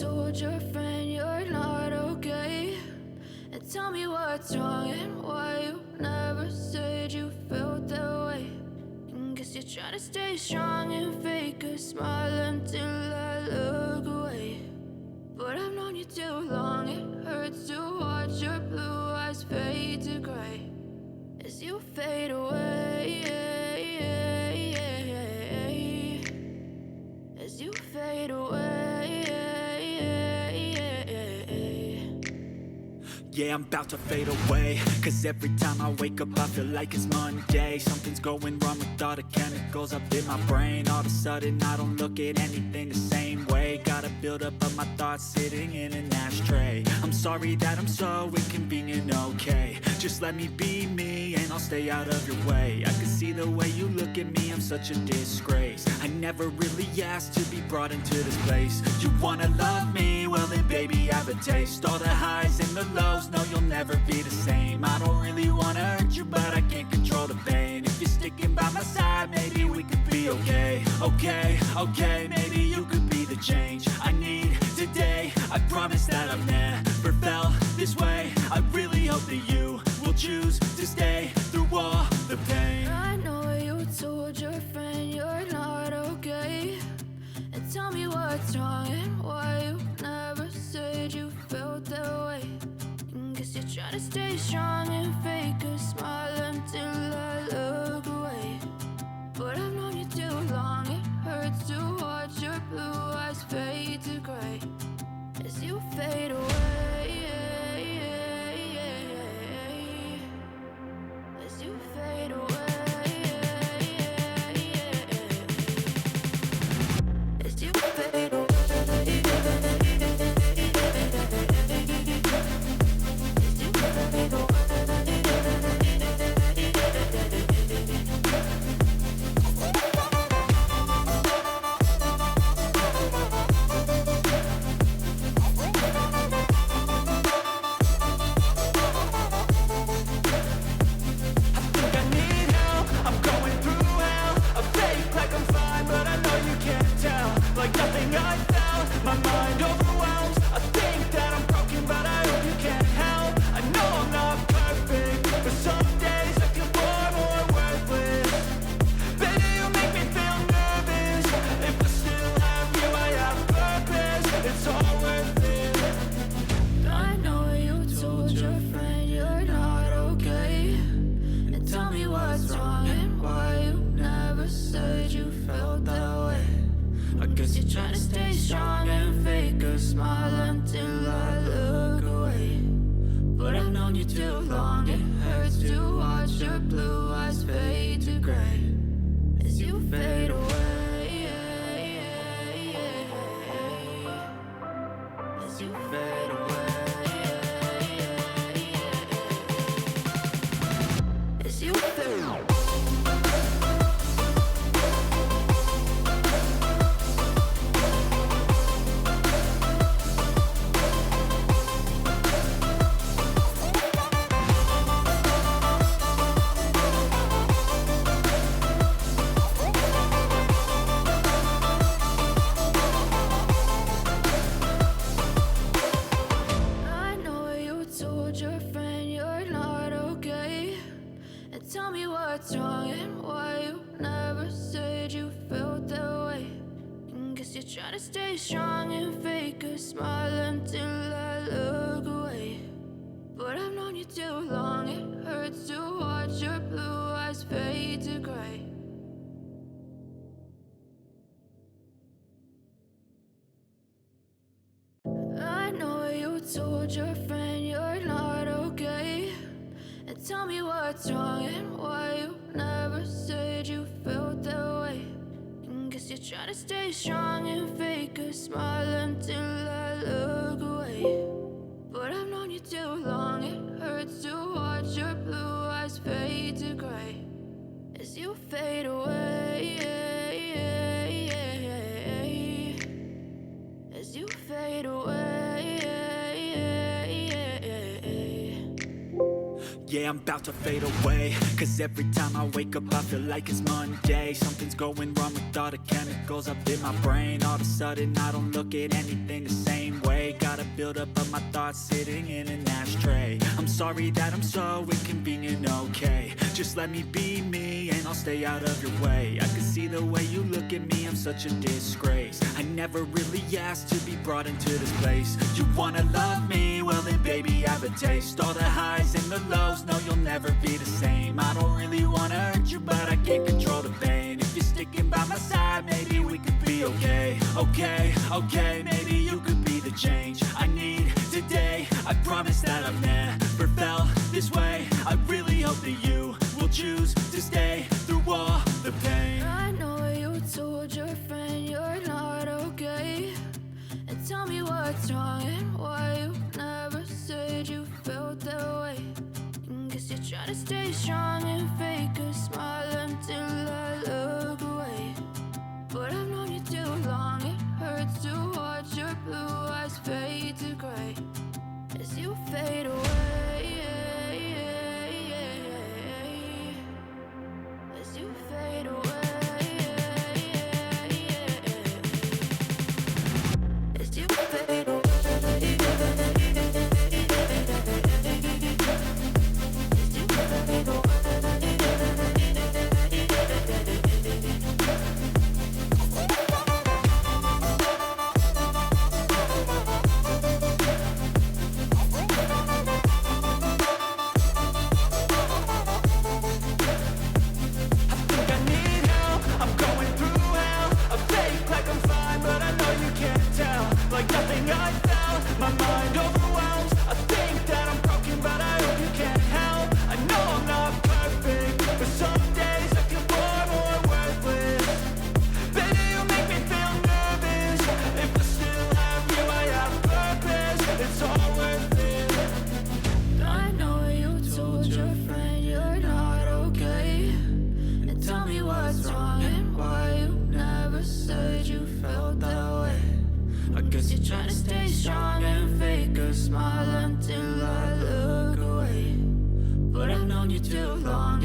told your friend you're not okay, and tell me what's wrong and why you never said you felt that way. And guess you're trying to stay strong and fake a smile until I look away. But I've known you too long, it hurts to watch your blue eyes fade to gray as you fade away, as you fade away. Yeah, I'm about to fade away, cause every time I wake up I feel like it's Monday. Something's going wrong with all the chemicals up in my brain. All of a sudden I don't look at anything the same way. Gotta build up of my thoughts sitting in an ashtray. I'm sorry that I'm so inconvenient, okay. Just let me be me and I'll stay out of your way. I can see the way you look at me, I'm such a disgrace. I never really asked to be brought into this place. You wanna love me? Well then baby have a taste. All the highs and the lows, no you'll never be the same. I don't really wanna hurt you but I can't control the pain. If you're sticking by my side maybe we could be okay. Okay, maybe you could be the change I need today. I promise that I've never felt this way. I really hope that you will choose to stay through all the pain. I know you told your friend you're not okay, and tell me what's wrong and why you never said you felt that way. And guess you're trying to stay strong and fake a smile until I look away. But I've known you too long, it hurts to watch your blue eyes fade to gray as you fade away, as you fade away, as you fade away. Trying to stay strong and fake a smile until I look away. But I've known you too long, it hurts to watch your blue eyes fade to gray as you fade away, as you fade away, as you fade away. Tell me what's wrong and why you never said you felt that way. And guess you're trying to stay strong and fake a smile until I look away. But I've known you too long, it hurts to watch your blue eyes fade to gray. I know you told your friend you're not okay, and tell me what's wrong and why you never said you felt that way. And guess you're trying to stay strong and fake a smile until I look away. But I've known you too long, it hurts to watch your blue eyes fade to gray as you fade away, as you fade away. Yeah, I'm about to fade away. Cause every time I wake up I feel like it's Monday. Something's going wrong with all the chemicals up in my brain. All of a sudden I don't look at anything the same way. Gotta build up of my thoughts sitting in an ashtray. I'm sorry that I'm so inconvenient, okay. Just let me be me and I'll stay out of your way. I can see the way you look at me, I'm such a disgrace. I never really asked to be brought into this place. You wanna love me? Well then baby have a taste. All the highs and the lows, no you'll never be the same. I don't really wanna hurt you but I can't control the pain. If you're sticking by my side maybe we could be okay. Okay, maybe you could be the change I need today. I promise that I've never felt this way. I really hope that you will choose to stay through all the pain. I know you told your friend you're not okay, and tell me what's wrong and why you never said you felt that way. Guess you're trying to stay strong and fake a smile until I look away. But I've known you too long, it hurts to watch your blue eyes fade to gray as you fade away. As you fade away. As you fade away. You're trying to stay strong and fake a smile until I look away. But I've known you too long.